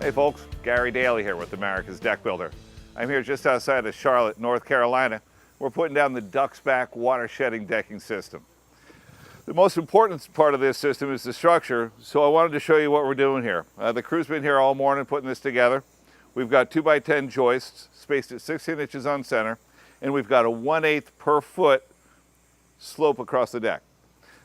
Hey folks, Gary Daly here with America's Deck Builder. I'm here just outside of Charlotte, North Carolina. We're putting down the Duxxbak water shedding decking system. The most important part of this system is the structure, so I wanted to show you what we're doing here. The crew's been here all morning putting this together. We've got 2x10 joists spaced at 16 inches on center, and we've got a 1/8 per foot slope across the deck.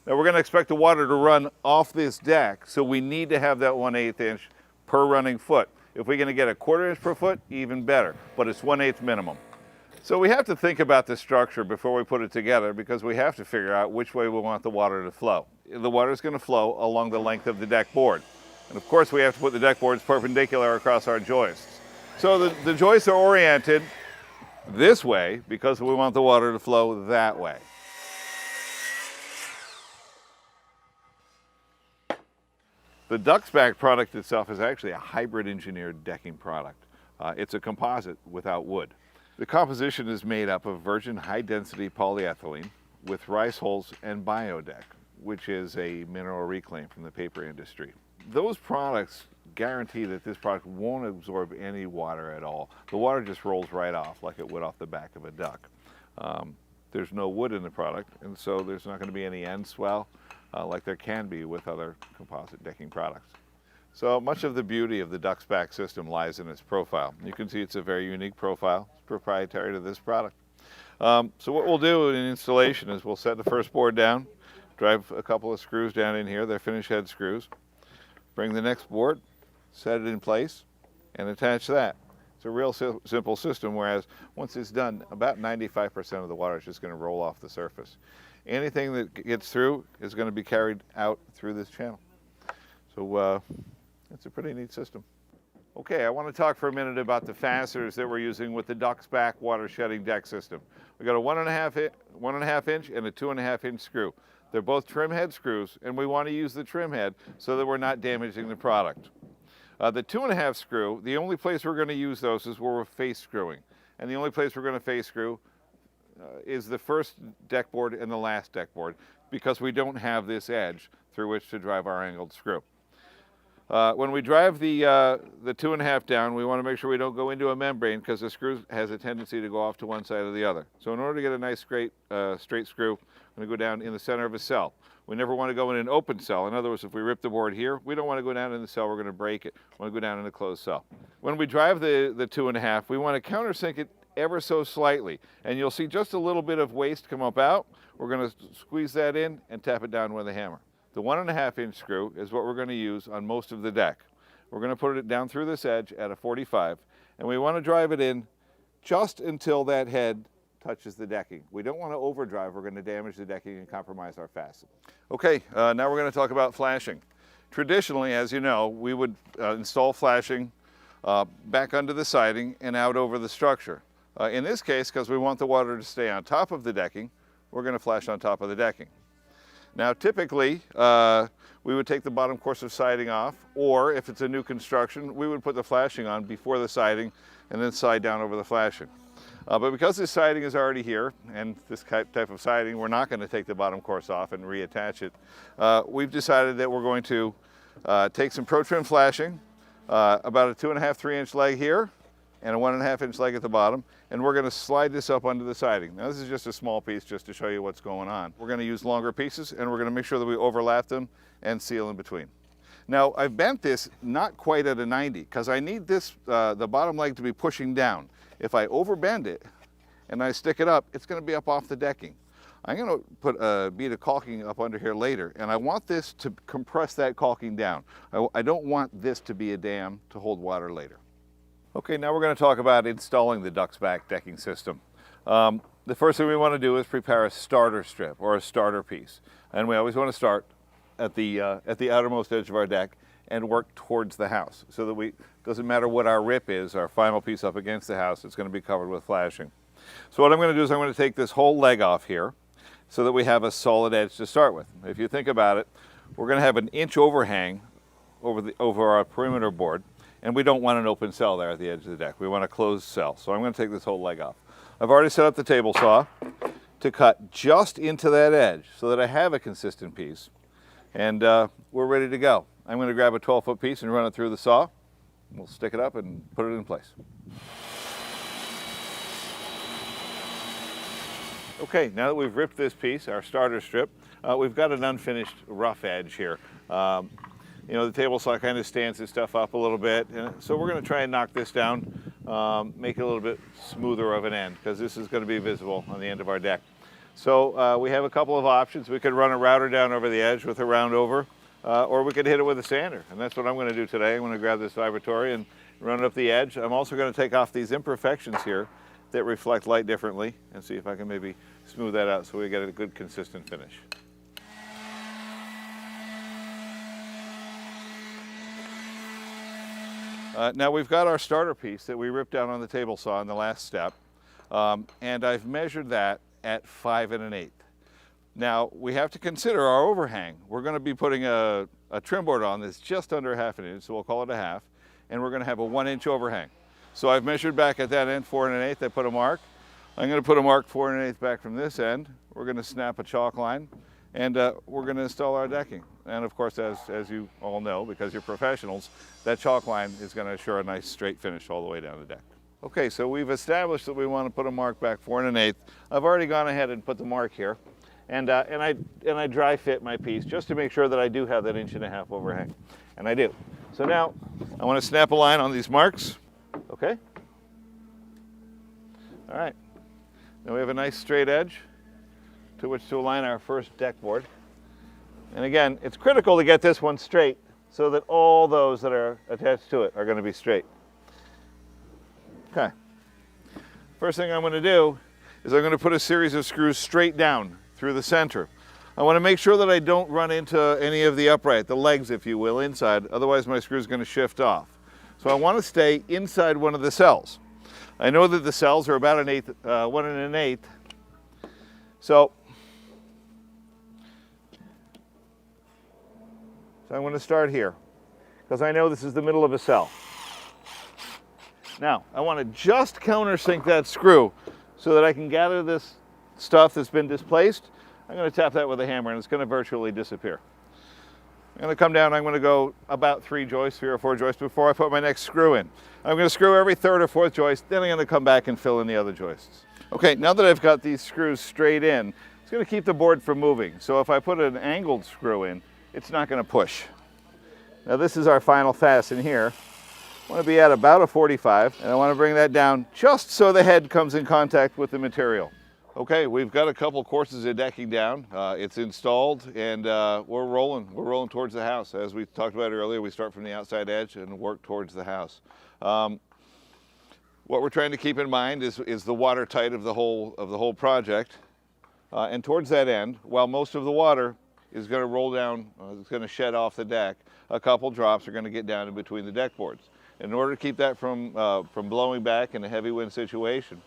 Now we're going to expect the water to run off this deck, so we need to have that 1/8 inch per running foot. If we're going to get a 1/4 inch per foot, even better, but it's 1/8 minimum. So we have to think about the structure before we put it together, because we have to figure out which way we want the water to flow. The water is going to flow along the length of the deck board. And of course we have to put the deck boards perpendicular across our joists. So the joists are oriented this way because we want the water to flow that way. The Duxxbak product itself is actually a hybrid engineered decking product. It's a composite without wood. The composition is made up of virgin high-density polyethylene with rice hulls and biodeck, which is a mineral reclaim from the paper industry. Those products guarantee that this product won't absorb any water at all. The water just rolls right off like it would off the back of a duck. There's no wood in the product, and so there's not going to be any end swell like there can be with other composite decking products. So much of the beauty of the Duxxbak system lies in its profile. You can see it's a very unique profile. It's proprietary to this product. So what we'll do in installation is we'll set the first board down, drive a couple of screws down in here. They're finish head screws. Bring the next board, set it in place, and attach that. It's a real simple system, whereas once it's done, about 95% of the water is just going to roll off the surface. Anything that gets through is going to be carried out through this channel. So it's a pretty neat system. Okay, I want to talk for a minute about the fasteners that we're using with the Duxxbak water shedding deck system. We've got a 1.5 inch and a 2.5 inch screw. They're both trim head screws, and we want to use the trim head so that we're not damaging the product. The 2.5 screw, the only place we're going to use those is where we're face screwing. And the only place we're going to face screw is the first deck board and the last deck board, because we don't have this edge through which to drive our angled screw. When we drive the 2.5 down, we want to make sure we don't go into a membrane, because the screw has a tendency to go off to one side or the other. So in order to get a nice straight screw, I'm going to go down in the center of a cell. We never want to go in an open cell. In other words, if we rip the board here, we don't want to go down in the cell, we're going to break it. We want to go down in a closed cell. When we drive the 2.5, we want to countersink it ever so slightly, and you'll see just a little bit of waste come up out. We're going to squeeze that in and tap it down with a hammer. The 1.5 inch screw is what we're going to use on most of the deck. We're going to put it down through this edge at a 45, and we want to drive it in just until that head touches the decking. We don't want to overdrive. We're going to damage the decking and compromise our fasten. Okay, now we're going to talk about flashing. Traditionally, as you know, we would install flashing back under the siding and out over the structure. In this case, because we want the water to stay on top of the decking, we're going to flash on top of the decking. Now typically, we would take the bottom course of siding off, or if it's a new construction, we would put the flashing on before the siding and then slide down over the flashing. But because this siding is already here, and this type of siding, we're not going to take the bottom course off and reattach it. We've decided that we're going to take some Pro Trim flashing, about a 2.5, 3 inch leg here, and a 1.5 inch leg at the bottom, and we're going to slide this up under the siding. Now this is just a small piece just to show you what's going on. We're going to use longer pieces, and we're going to make sure that we overlap them and seal in between. Now I've bent this not quite at a 90, because I need this, the bottom leg to be pushing down. If I overbend it and I stick it up, it's going to be up off the decking. I'm going to put a bead of caulking up under here later, and I want this to compress that caulking down. I don't want this to be a dam to hold water later. Okay, now we're going to talk about installing the Duxxbak decking system. The first thing we want to do is prepare a starter strip or a starter piece. And we always want to start at the outermost edge of our deck and work towards the house, so that doesn't matter what our rip is, our final piece up against the house, it's going to be covered with flashing. So what I'm going to do is I'm going to take this whole leg off here so that we have a solid edge to start with. If you think about it, we're going to have an inch overhang over our perimeter board, and we don't want an open cell there at the edge of the deck. We want a closed cell. So I'm going to take this whole leg off. I've already set up the table saw to cut just into that edge so that I have a consistent piece, and we're ready to go. I'm going to grab a 12-foot piece and run it through the saw. We'll stick it up and put it in place. Okay, now that we've ripped this piece, our starter strip, we've got an unfinished rough edge here. You know, the table saw kind of stands this stuff up a little bit, so we're going to try and knock this down, make it a little bit smoother of an end, because this is going to be visible on the end of our deck. So we have a couple of options. We could run a router down over the edge with a round over, or we could hit it with a sander, and that's what I'm going to do today. I'm going to grab this vibratory and run it up the edge. I'm also going to take off these imperfections here that reflect light differently and see if I can maybe smooth that out so we get a good consistent finish. Now we've got our starter piece that we ripped down on the table saw in the last step, and I've measured that at 5 1/8. Now we have to consider our overhang. We're going to be putting a trim board on that's just under 1/2 inch, so we'll call it a half, and we're going to have a 1 inch overhang. So I've measured back at that end 4 1/8. I put a mark. I'm going to put a mark 4 1/8 back from this end. We're going to snap a chalk line, and we're going to install our decking. And of course, as you all know, because you're professionals, that chalk line is going to assure a nice straight finish all the way down the deck. Okay, so we've established that we want to put a mark back 4 1/8. I've already gone ahead and put the mark here, and I dry fit my piece just to make sure that I do have that 1.5 inch overhang, and I do. So now I want to snap a line on these marks. Okay. All right. Now we have a nice straight edge to which to align our first deck board. And again, it's critical to get this one straight so that all those that are attached to it are going to be straight. Okay. First thing I'm going to do is I'm going to put a series of screws straight down through the center. I want to make sure that I don't run into any of the upright, the legs if you will, inside, otherwise my screw is going to shift off. So I want to stay inside one of the cells. I know that the cells are about 1 1/8. So I'm going to start here because I know this is the middle of a cell. Now I want to just countersink that screw so that I can gather this stuff that's been displaced. I'm going to tap that with a hammer and it's going to virtually disappear. I'm going to come down, I'm going to go about 3 or 4 joists before I put my next screw in. I'm going to screw every 3rd or 4th joist, then I'm going to come back and fill in the other joists. Okay, now that I've got these screws straight in, it's going to keep the board from moving. So if I put an angled screw in, it's not going to push. Now this is our final fasten here. I want to be at about a 45, and I want to bring that down just so the head comes in contact with the material. Okay, we've got a couple courses of decking down. It's installed, and we're rolling. We're rolling towards the house. As we talked about earlier, we start from the outside edge and work towards the house. What we're trying to keep in mind is the watertight of the whole project. And towards that end, while most of the water is going to roll down, it's going to shed off the deck, a couple drops are going to get down in between the deck boards. In order to keep that from blowing back in a heavy wind situation,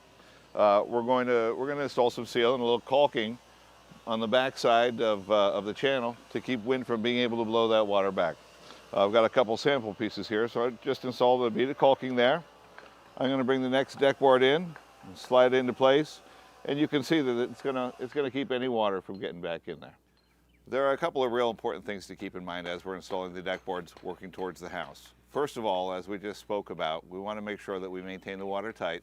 we're going to install some seal and a little caulking on the back side of the channel to keep wind from being able to blow that water back. I've got a couple sample pieces here, so I just installed a bead of caulking there. I'm going to bring the next deck board in and slide it into place, and you can see that it's going to keep any water from getting back in there. There are a couple of real important things to keep in mind as we're installing the deck boards working towards the house. First of all, as we just spoke about, we want to make sure that we maintain the water tight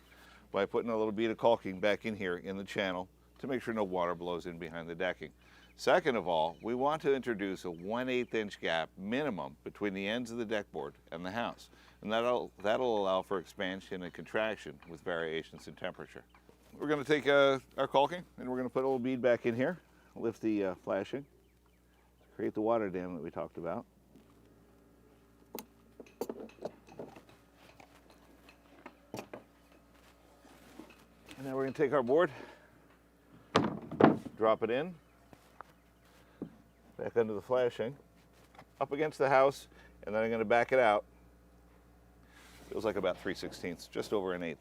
by putting a little bead of caulking back in here in the channel to make sure no water blows in behind the decking. Second of all, we want to introduce a 1/8 inch gap minimum between the ends of the deck board and the house. And that'll allow for expansion and contraction with variations in temperature. We're going to take our caulking and we're going to put a little bead back in here, lift the flashing, create the water dam that we talked about. And now we're going to take our board, drop it in, back under the flashing, up against the house, and then I'm going to back it out. Feels like about 3/16, just over 1/8.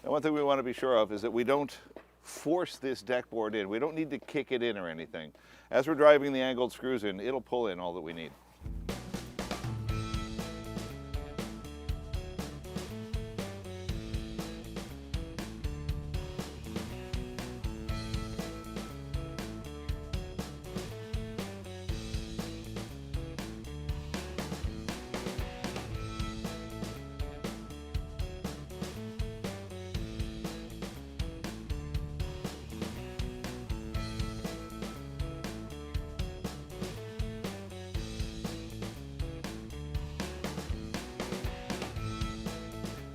Now one thing we want to be sure of is that we don't force this deck board in. We don't need to kick it in or anything. As we're driving the angled screws in, it'll pull in all that we need.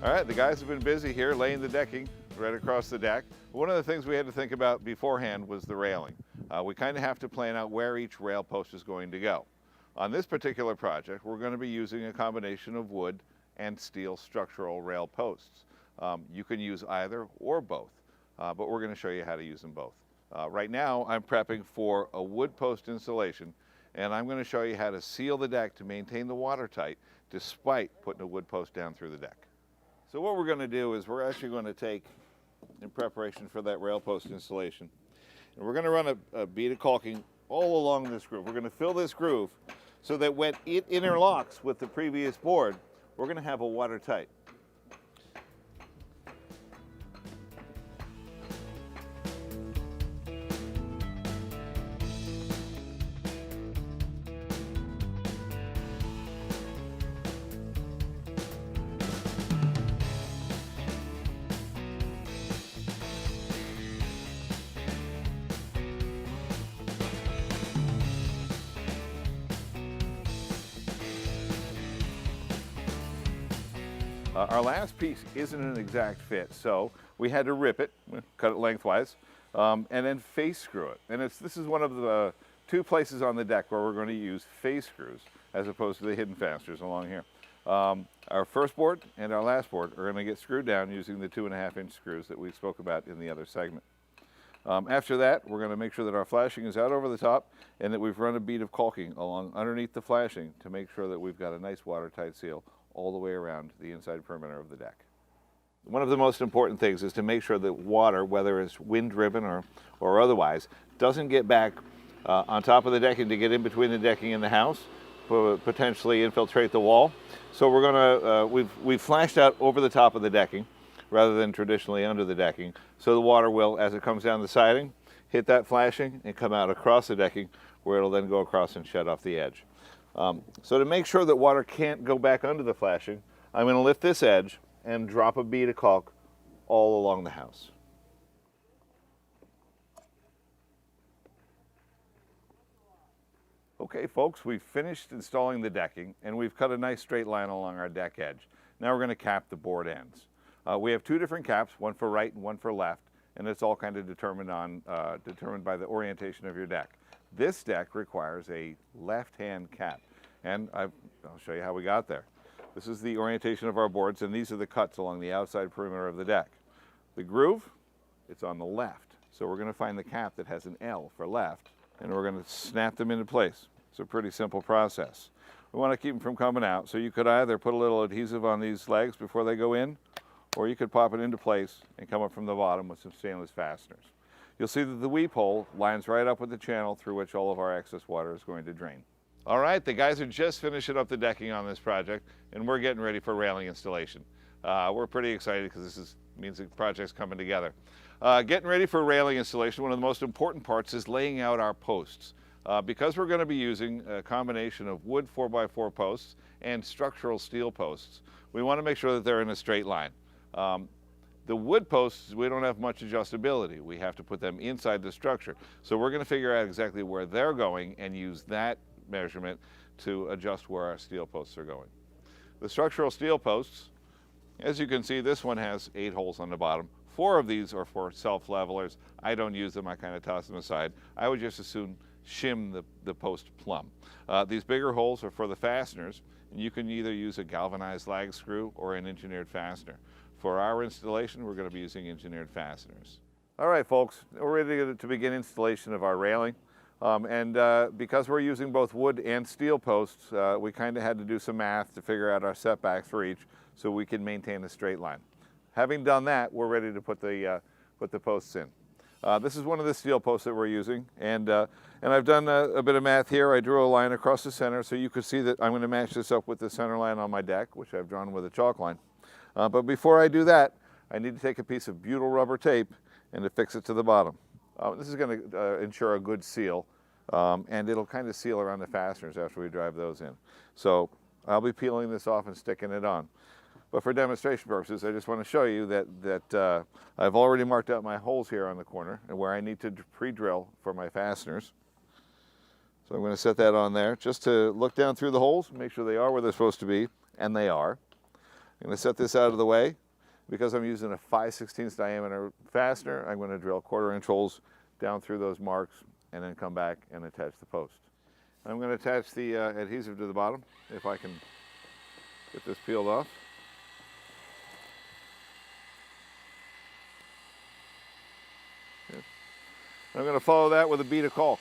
All right, the guys have been busy here laying the decking right across the deck. One of the things we had to think about beforehand was the railing. We kind of have to plan out where each rail post is going to go. On this particular project, we're going to be using a combination of wood and steel structural rail posts. You can use either or both, but we're going to show you how to use them both. Right now, I'm prepping for a wood post installation, and I'm going to show you how to seal the deck to maintain the water tight despite putting a wood post down through the deck. So what we're going to do is we're actually going to take, in preparation for that rail post installation, and we're going to run a bead of caulking all along this groove. We're going to fill this groove so that when it interlocks with the previous board, we're going to have a watertight. Our last piece isn't an exact fit, so we had to rip it, cut it lengthwise, and then face screw it. And this is one of the two places on the deck where we're going to use face screws as opposed to the hidden fasteners along here. Our first board and our last board are going to get screwed down using the 2.5-inch screws that we spoke about in the other segment. After that, we're going to make sure that our flashing is out over the top and that we've run a bead of caulking along underneath the flashing to make sure that we've got a nice watertight seal all the way around the inside perimeter of the deck. One of the most important things is to make sure that water, whether it's wind-driven or otherwise, doesn't get back on top of the decking to get in between the decking and the house, potentially infiltrate the wall. So we're going to, we've flashed out over the top of the decking rather than traditionally under the decking, so the water will, as it comes down the siding, hit that flashing and come out across the decking where it'll then go across and shut off the edge. So to make sure that water can't go back under the flashing, I'm going to lift this edge and drop a bead of caulk all along the house. Okay folks, we've finished installing the decking and we've cut a nice straight line along our deck edge. Now we're going to cap the board ends. We have two different caps, one for right and one for left, and it's all kind of determined by the orientation of your deck. This deck requires a left-hand cap, and I'll show you how we got there. This is the orientation of our boards, and these are the cuts along the outside perimeter of the deck. The groove, it's on the left, so we're going to find the cap that has an L for left, and we're going to snap them into place. It's a pretty simple process. We want to keep them from coming out, so you could either put a little adhesive on these legs before they go in, or you could pop it into place and come up from the bottom with some stainless fasteners. You'll see that the weep hole lines right up with the channel through which all of our excess water is going to drain. All right, the guys are just finishing up the decking on this project, and we're getting ready for railing installation. We're pretty excited because this means the project's coming together. Getting ready for railing installation, one of the most important parts is laying out our posts. Because we're going to be using a combination of wood 4x4 posts and structural steel posts, we want to make sure that they're in a straight line. The wood posts, we don't have much adjustability. We have to put them inside the structure. So we're going to figure out exactly where they're going and use that measurement to adjust where our steel posts are going. The structural steel posts, as you can see, this one has 8 holes on the bottom. 4 of these are for self-levelers. I don't use them, I kind of toss them aside. I would just as soon shim the post plumb. These bigger holes are for the fasteners, and you can either use a galvanized lag screw or an engineered fastener. For our installation, we're going to be using engineered fasteners. All right, folks, we're ready to begin installation of our railing. Because we're using both wood and steel posts, we kind of had to do some math to figure out our setbacks for each so we can maintain a straight line. Having done that, we're ready to put the posts in. This is one of the steel posts that we're using, and I've done a bit of math here. I drew a line across the center so you can see that I'm going to match this up with the center line on my deck, which I've drawn with a chalk line. But before I do that, I need to take a piece of butyl rubber tape and to fix it to the bottom. This is going to ensure a good seal, and it'll kind of seal around the fasteners after we drive those in. So I'll be peeling this off and sticking it on. But for demonstration purposes, I just want to show you that I've already marked out my holes here on the corner and where I need to pre-drill for my fasteners. So I'm going to set that on there just to look down through the holes and make sure they are where they're supposed to be, and they are. I'm going to set this out of the way. Because I'm using a 5/16 diameter fastener, I'm going to drill 1/4 inch holes down through those marks and then come back and attach the post. I'm going to attach the adhesive to the bottom, if I can get this peeled off. Good. I'm going to follow that with a bead of caulk.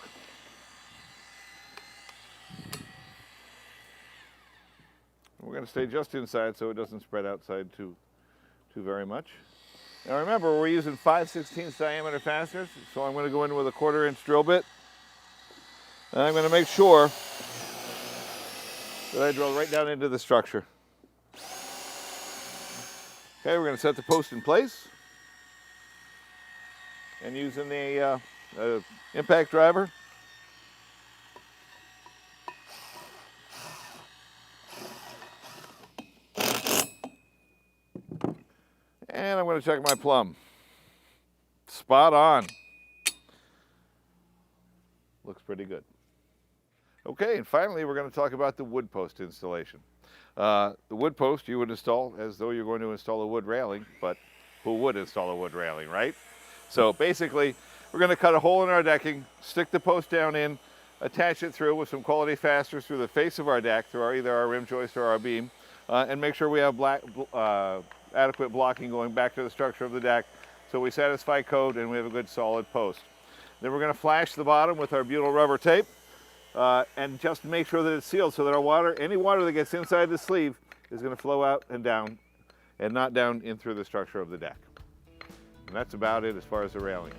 We're going to stay just inside so it doesn't spread outside too very much. Now remember, we're using 5/16 diameter fasteners, so I'm going to go in with a 1/4 inch drill bit. And I'm going to make sure that I drill right down into the structure. Okay, we're going to set the post in place. And using the impact driver, and I'm going to check my plumb. Spot on. Looks pretty good. Okay, and finally we're going to talk about the wood post installation. The wood post you would install as though you're going to install a wood railing, but who would install a wood railing, right? So basically, we're going to cut a hole in our decking, stick the post down in, attach it through with some quality fasteners through the face of our deck, through either our rim joist or our beam, and make sure we have adequate blocking going back to the structure of the deck so we satisfy code and we have a good solid post. Then we're going to flash the bottom with our butyl rubber tape and just make sure that it's sealed so that our water, any water that gets inside the sleeve is going to flow out and down and not down in through the structure of the deck. And that's about it as far as the railing.